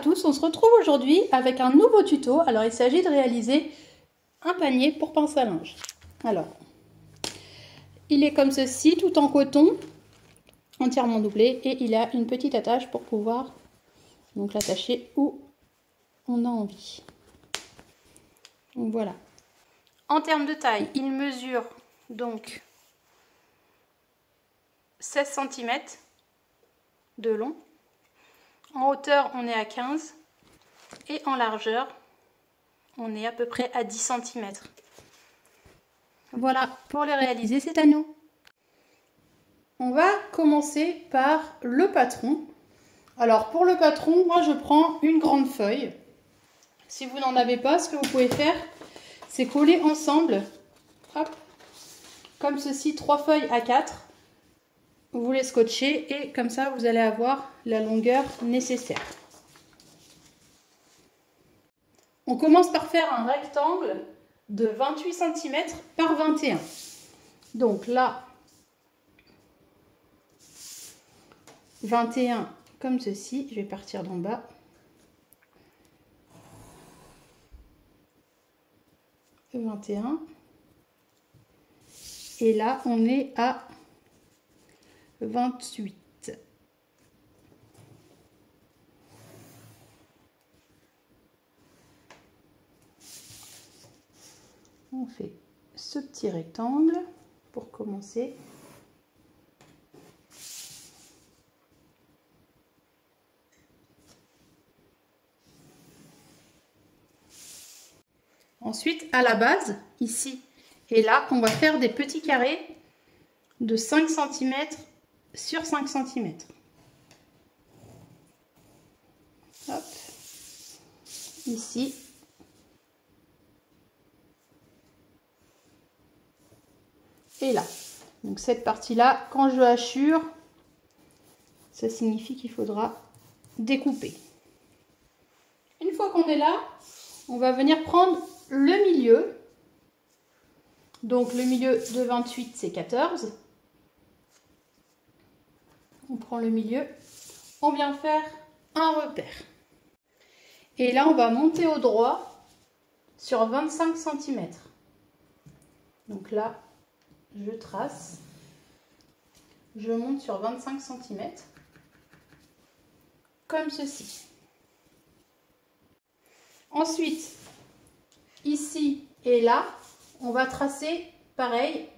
tous, on se retrouve aujourd'hui avec un nouveau tuto. Alors il s'agit de réaliser un panier pour pince à linge. Alors, il est comme ceci, tout en coton, entièrement doublé, et il a une petite attache pour pouvoir donc l'attacher où on a envie. Donc voilà. En termes de taille, il mesure donc 16 cm de long. En hauteur, on est à 15 et en largeur, on est à peu près à 10 cm. Voilà, pour les réaliser, c'est à nous. On va commencer par le patron. Alors pour le patron, moi je prends une grande feuille. Si vous n'en avez pas, ce que vous pouvez faire, c'est coller ensemble, hop, comme ceci, 3 feuilles A4. Vous les scotchez et comme ça vous allez avoir la longueur nécessaire. On commence par faire un rectangle de 28 cm par 21. Donc là, 21 comme ceci, je vais partir d'en bas. Et 21. Et là, on est à 28. On fait ce petit rectangle pour commencer. Ensuite, à la base, ici et là, on va faire des petits carrés de 5 cm sur 5 cm. Hop. Ici. Et là. Donc cette partie-là, quand je hachure, ça signifie qu'il faudra découper. Une fois qu'on est là, on va venir prendre le milieu. Donc le milieu de 28, c'est 14. On prend le milieu. On vient faire un repère. Et là, on va monter au droit sur 25 cm. Donc là, je trace. Je monte sur 25 cm. Comme ceci. Ensuite, ici et là, on va tracer pareil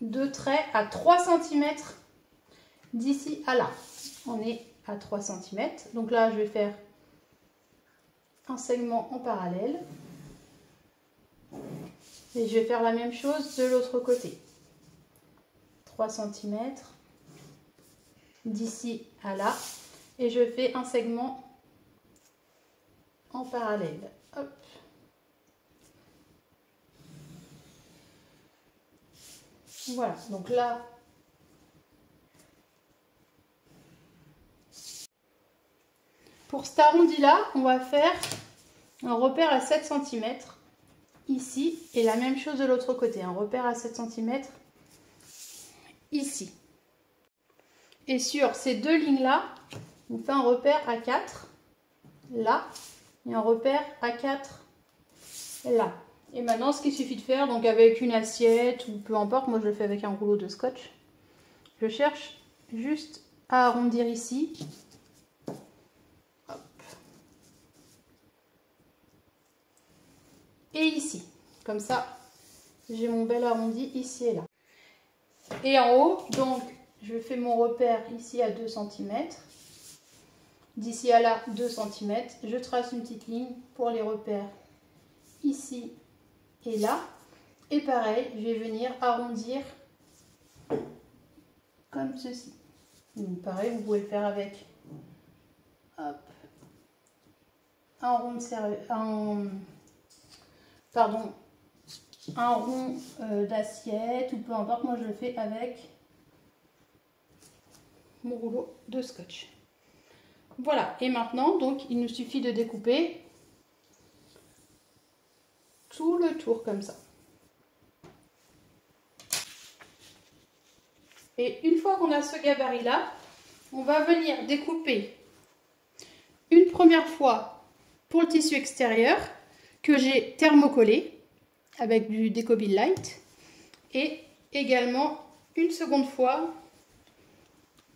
2 traits à 3 cm d'ici à là. On est à 3 cm. Donc là, je vais faire un segment en parallèle. Et je vais faire la même chose de l'autre côté. 3 cm d'ici à là. Et je fais un segment en parallèle. Hop. Voilà, donc là, pour cet arrondi-là, on va faire un repère à 7 cm ici et la même chose de l'autre côté, un repère à 7 cm ici. Et sur ces deux lignes-là, on fait un repère à 4 là et un repère à 4 là. Et maintenant, ce qu'il suffit de faire, donc avec une assiette ou peu importe, moi je le fais avec un rouleau de scotch, je cherche juste à arrondir ici. Hop. Et ici. Comme ça, j'ai mon bel arrondi ici et là. Et en haut, donc, je fais mon repère ici à 2 cm. D'ici à là, 2 cm. Je trace une petite ligne pour les repères ici et là. Et pareil, je vais venir arrondir comme ceci. Donc pareil, vous pouvez le faire avec hop, un rond d'assiette ou peu importe. Moi, je le fais avec mon rouleau de scotch. Voilà, et maintenant, donc, il nous suffit de découper tout le tour comme ça. Et une fois qu'on a ce gabarit-là, on va venir découper une première fois pour le tissu extérieur que j'ai thermocollé avec du Decobil Light et également une seconde fois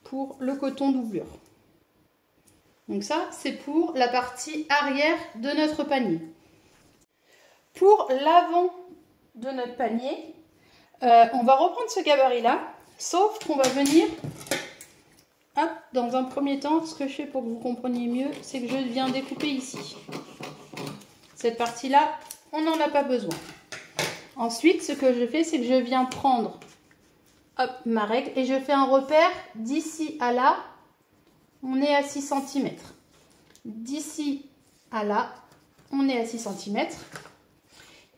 pour le coton doublure. Donc ça, c'est pour la partie arrière de notre panier. Pour l'avant de notre panier, on va reprendre ce gabarit-là, sauf qu'on va venir, hop, dans un premier temps, ce que je fais pour que vous compreniez mieux, c'est que je viens découper ici. Cette partie-là, on n'en a pas besoin. Ensuite, ce que je fais, c'est que je viens prendre hop, ma règle et je fais un repère d'ici à là, on est à 6 cm. D'ici à là, on est à 6 cm.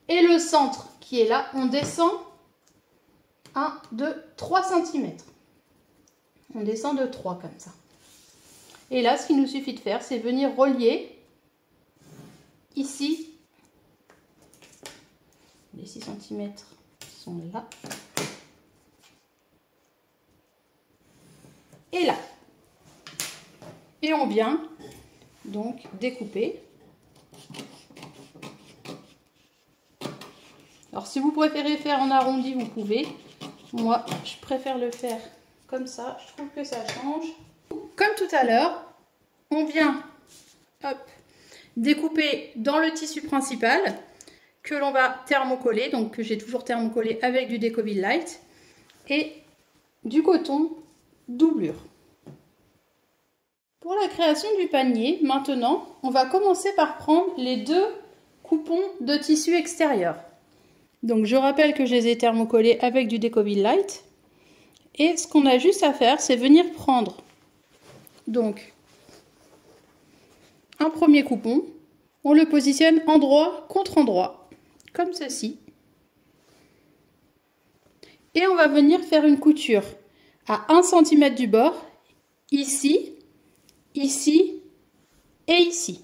Et le centre qui est là, on descend 1, 2, 3 cm. On descend de 3 comme ça. Et là, ce qu'il nous suffit de faire, c'est venir relier ici. Les 6 cm sont là. Et là. Et on vient donc découper. Alors si vous préférez faire en arrondi, vous pouvez. Moi, je préfère le faire comme ça. Je trouve que ça change. Comme tout à l'heure, on vient hop, découper dans le tissu principal que l'on va thermocoller. Donc que j'ai toujours thermocollé avec du Decobil Light et du coton doublure. Pour la création du panier, maintenant, on va commencer par prendre les 2 coupons de tissu extérieur. Donc je rappelle que je les ai thermocollés avec du Decobil Light. Et ce qu'on a juste à faire, c'est venir prendre donc un premier coupon. On le positionne endroit contre endroit, comme ceci. Et on va venir faire une couture à 1 cm du bord, ici, ici et ici.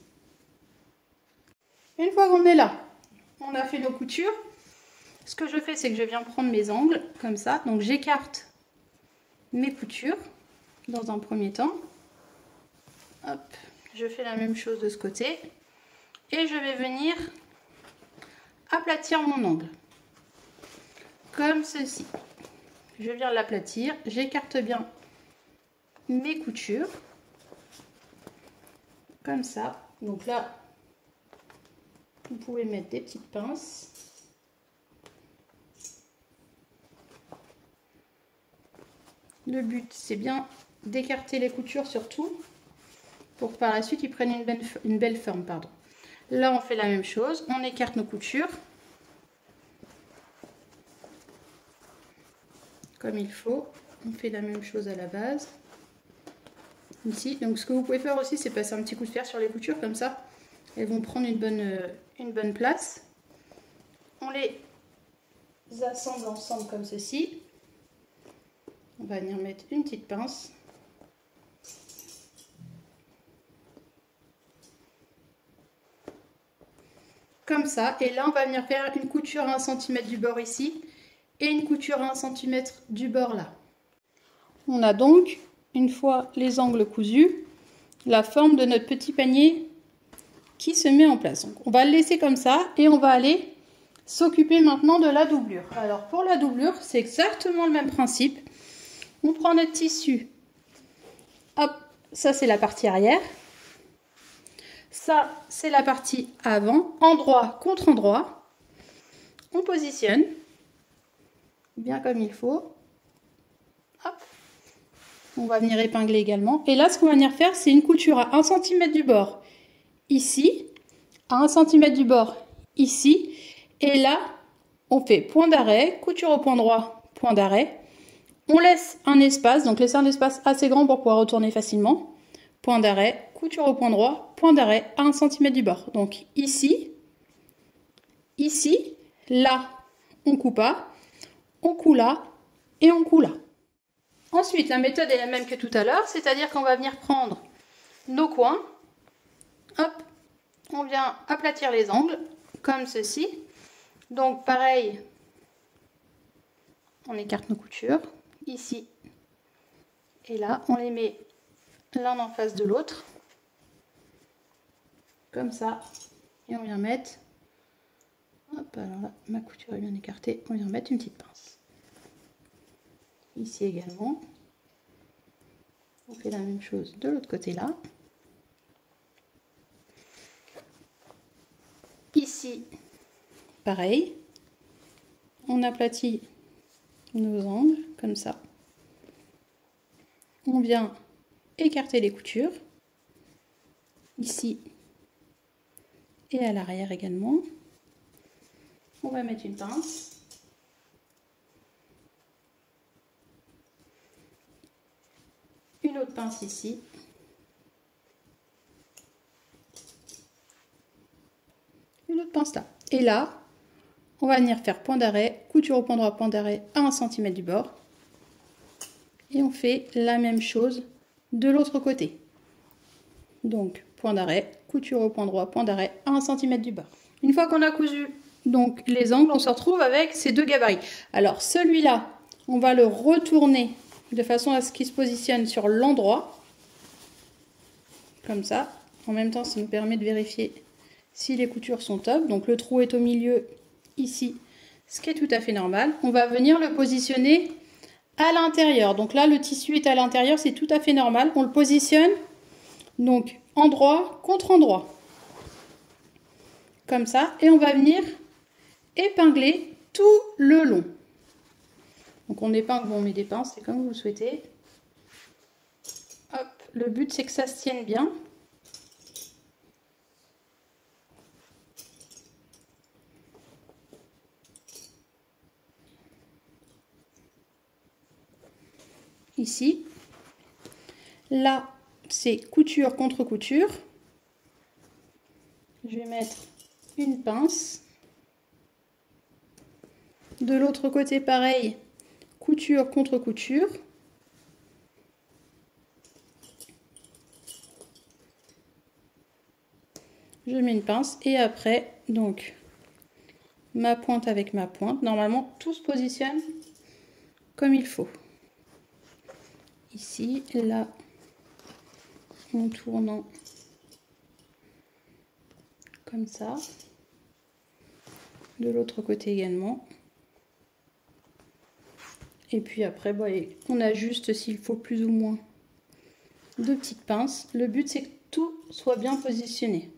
Une fois qu'on est là, on a fait nos coutures. Ce que je fais, c'est que je viens prendre mes angles, comme ça. Donc j'écarte mes coutures dans un premier temps. Hop, je fais la même chose de ce côté. Et je vais venir aplatir mon angle. Comme ceci. Je viens l'aplatir, j'écarte bien mes coutures. Comme ça. Donc là, vous pouvez mettre des petites pinces. Le but, c'est bien d'écarter les coutures surtout, pour que par la suite, ils prennent une belle forme. Pardon. Là, on fait la même chose. On écarte nos coutures. Comme il faut. On fait la même chose à la base. Ici. Donc, ce que vous pouvez faire aussi, c'est passer un petit coup de fer sur les coutures. Comme ça, elles vont prendre une bonne place. On les assemble ensemble comme ceci. On va venir mettre une petite pince. Comme ça. Et là, on va venir faire une couture à 1 cm du bord ici. Et une couture à 1 cm du bord là. On a donc, une fois les angles cousus, la forme de notre petit panier qui se met en place. Donc, on va le laisser comme ça et on va aller s'occuper maintenant de la doublure. Alors pour la doublure, c'est exactement le même principe. On prend notre tissu, hop, ça c'est la partie arrière, ça c'est la partie avant, endroit contre endroit. On positionne bien comme il faut. Hop. On va venir épingler également. Et là, ce qu'on va venir faire, c'est une couture à 1 cm du bord ici, à 1 cm du bord ici. Et là, on fait point d'arrêt, couture au point droit, point d'arrêt. On laisse un espace, donc laisser un espace assez grand pour pouvoir retourner facilement. Point d'arrêt, couture au point droit, point d'arrêt à 1 cm du bord. Donc ici, ici, là, on coupe pas, on coud là et on coud là. Ensuite, la méthode est la même que tout à l'heure, c'est-à-dire qu'on va venir prendre nos coins, hop, on vient aplatir les angles, comme ceci. Donc pareil, on écarte nos coutures, ici et là, on les met l'un en face de l'autre. comme ça. Et on vient mettre, hop, alors là, ma couture est bien écartée, on vient mettre une petite pince. Ici également. On fait la même chose de l'autre côté là. Ici, pareil. On aplatit nos angles, comme ça. On vient écarter les coutures. Ici et à l'arrière également. On va mettre une pince. Une autre pince ici. Une autre pince là. Et là, on va venir faire point d'arrêt, couture au point droit, point d'arrêt à 1 cm du bord. Et on fait la même chose de l'autre côté. Donc, point d'arrêt, couture au point droit, point d'arrêt à 1 cm du bord. Une fois qu'on a cousu donc les angles, on se retrouve avec ces deux gabarits. Alors, celui-là, on va le retourner de façon à ce qu'il se positionne sur l'endroit. Comme ça. En même temps, ça nous permet de vérifier si les coutures sont top. Donc, le trou est au milieu ici, ce qui est tout à fait normal. On va venir le positionner à l'intérieur. Donc là, le tissu est à l'intérieur, c'est tout à fait normal. On le positionne donc endroit contre endroit. Comme ça. Et on va venir épingler tout le long. Donc on épingle, bon, on met des pinces, c'est comme vous le souhaitez. Hop, le but c'est que ça se tienne bien. Ici. Là, c'est couture contre couture. Je vais mettre une pince. De l'autre côté, pareil, couture contre couture. Je mets une pince et après, donc, ma pointe avec ma pointe. Normalement, tout se positionne comme il faut. Ici, là, en tournant comme ça. De l'autre côté également. Et puis après, on ajuste s'il faut plus ou moins de petites pinces. Le but, c'est que tout soit bien positionné.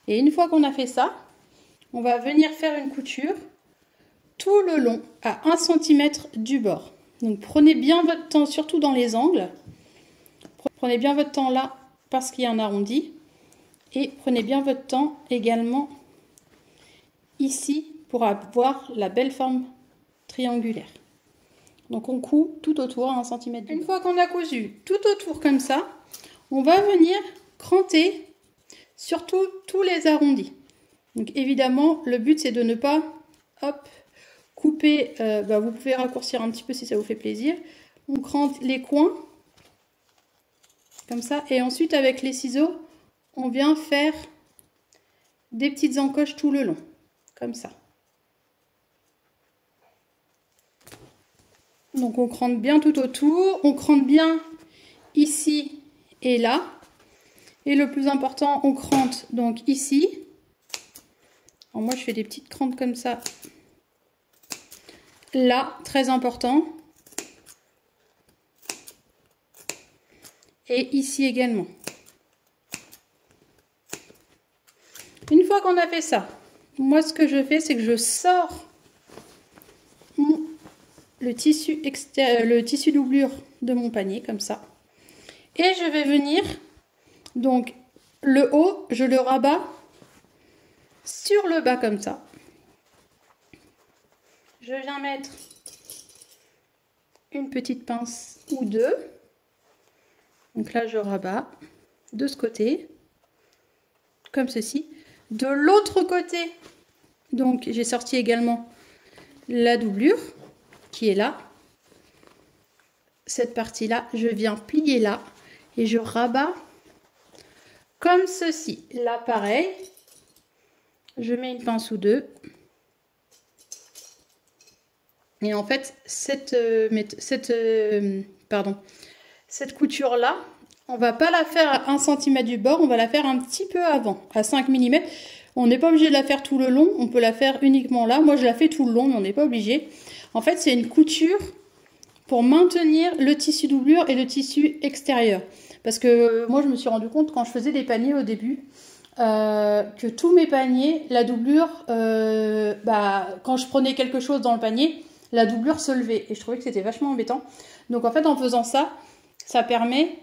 Et une fois qu'on a fait ça, on va venir faire une couture tout le long à 1 cm du bord. Donc prenez bien votre temps, surtout dans les angles. Prenez bien votre temps là parce qu'il y a un arrondi. Et prenez bien votre temps également ici pour avoir la belle forme triangulaire. Donc on coud tout autour à 1 cm. Une fois qu'on a cousu tout autour comme ça, on va venir cranter surtout tous les arrondis. Donc évidemment, le but c'est de ne pas couper, vous pouvez raccourcir un petit peu si ça vous fait plaisir. On crante les coins comme ça et ensuite avec les ciseaux, on vient faire des petites encoches tout le long, comme ça. Donc on crante bien tout autour, on crante bien ici et là. Et le plus important, on crante donc ici. Alors moi je fais des petites crantes comme ça. Là, très important. Et ici également. Une fois qu'on a fait ça, moi ce que je fais, c'est que je sors le tissu doublure de mon panier, comme ça. Et je vais venir, donc le haut, je le rabats sur le bas, comme ça. Je viens mettre une petite pince ou deux. Donc là, je rabats de ce côté, comme ceci. De l'autre côté, donc j'ai sorti également la doublure qui est là. Cette partie-là, je viens plier là et je rabats comme ceci. Là, pareil, je mets une pince ou deux. Et en fait, cette couture-là, on va pas la faire à 1 cm du bord, on va la faire un petit peu avant, à 5 mm. On n'est pas obligé de la faire tout le long, on peut la faire uniquement là. Moi, je la fais tout le long, mais on n'est pas obligé. En fait, c'est une couture pour maintenir le tissu doublure et le tissu extérieur. Parce que moi, je me suis rendu compte quand je faisais des paniers au début, que tous mes paniers, la doublure, quand je prenais quelque chose dans le panier, la doublure se levait. Et je trouvais que c'était vachement embêtant. Donc en fait, en faisant ça, ça permet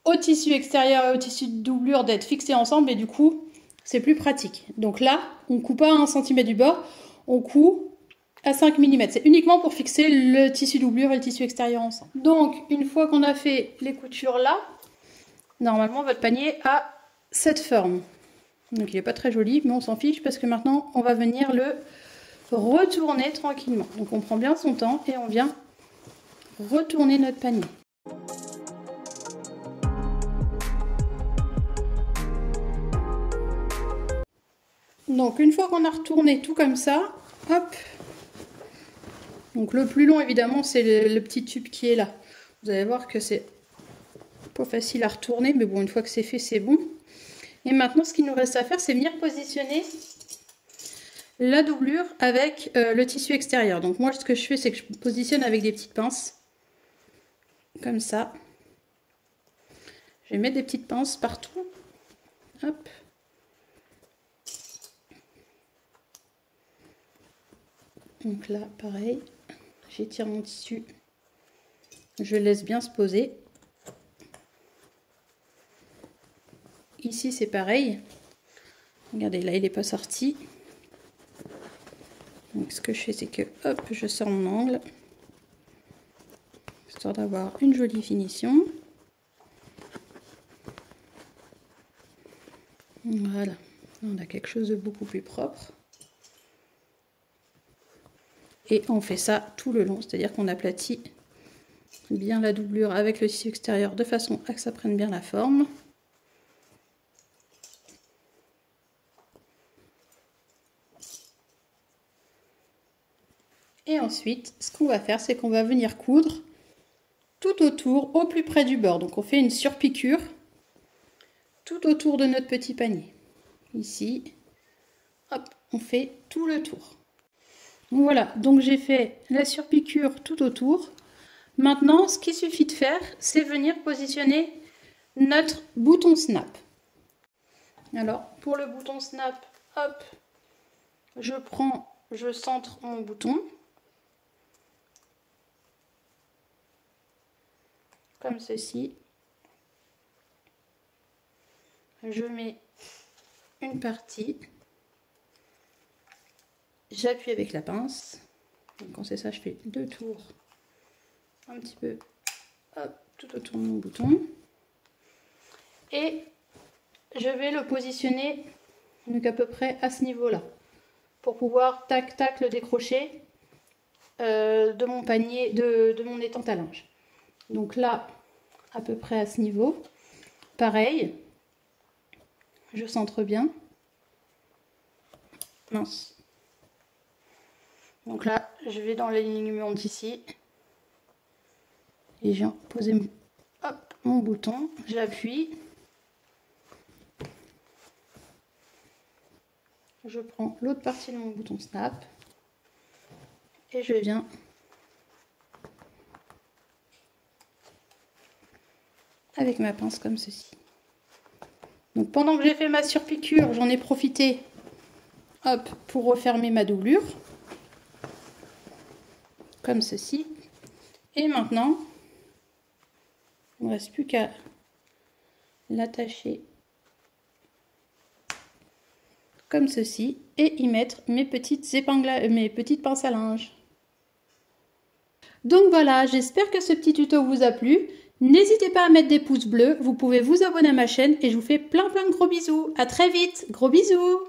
au tissu extérieur et au tissu de doublure d'être fixés ensemble. Et du coup, c'est plus pratique. Donc là, on ne coupe pas à 1 cm du bord, on coupe à 5 mm. C'est uniquement pour fixer le tissu doublure et le tissu extérieur ensemble. Donc, une fois qu'on a fait les coutures là, normalement, votre panier a cette forme. Donc, il n'est pas très joli, mais on s'en fiche parce que maintenant, on va venir le retourner tranquillement. Donc, on prend bien son temps et on vient retourner notre panier. Donc, une fois qu'on a retourné tout comme ça, hop. Donc, le plus long, évidemment, c'est le petit tube qui est là. Vous allez voir que c'est pas facile à retourner, mais bon, une fois que c'est fait, c'est bon. Et maintenant, ce qu'il nous reste à faire, c'est venir positionner la doublure avec le tissu extérieur. Donc, moi, ce que je fais, c'est que je positionne avec des petites pinces. Comme ça. Je vais mettre des petites pinces partout. Hop. Donc là, pareil, j'étire mon tissu, je laisse bien se poser. Ici, c'est pareil. Regardez, là, il n'est pas sorti. Donc, ce que je fais, c'est que, hop, je sors mon angle, histoire d'avoir une jolie finition. Voilà, on a quelque chose de beaucoup plus propre. Et on fait ça tout le long, c'est-à-dire qu'on aplatit bien la doublure avec le tissu extérieur de façon à que ça prenne bien la forme. Et ensuite, ce qu'on va faire, c'est qu'on va venir coudre tout autour, au plus près du bord. Donc on fait une surpiqûre tout autour de notre petit panier. Ici, hop, on fait tout le tour. Voilà, donc j'ai fait la surpiqûre tout autour. Maintenant, ce qu'il suffit de faire, c'est venir positionner notre bouton snap. Alors, pour le bouton snap, hop, je centre mon bouton. Comme ceci. Je mets une partie. J'appuie avec la pince. Donc quand c'est ça, je fais 2 tours un petit peu hop, tout autour de mon bouton. Et je vais le positionner donc à peu près à ce niveau-là. Pour pouvoir tac tac le décrocher de mon panier, de mon étante à linge. Donc là, à peu près à ce niveau. Pareil, je centre bien. Mince. Donc là, je vais dans l'alignement d'ici. Et j'ai posé mon bouton. J'appuie. Je prends l'autre partie de mon bouton snap. Et je viens avec ma pince comme ceci. Donc pendant que j'ai fait ma surpiqûre, j'en ai profité hop, pour refermer ma doublure. Comme ceci. Et maintenant, il ne me reste plus qu'à l'attacher comme ceci et y mettre mes petites épingles, mes petites pinces à linge. Donc voilà, j'espère que ce petit tuto vous a plu. N'hésitez pas à mettre des pouces bleus, vous pouvez vous abonner à ma chaîne et je vous fais plein de gros bisous. À très vite, gros bisous!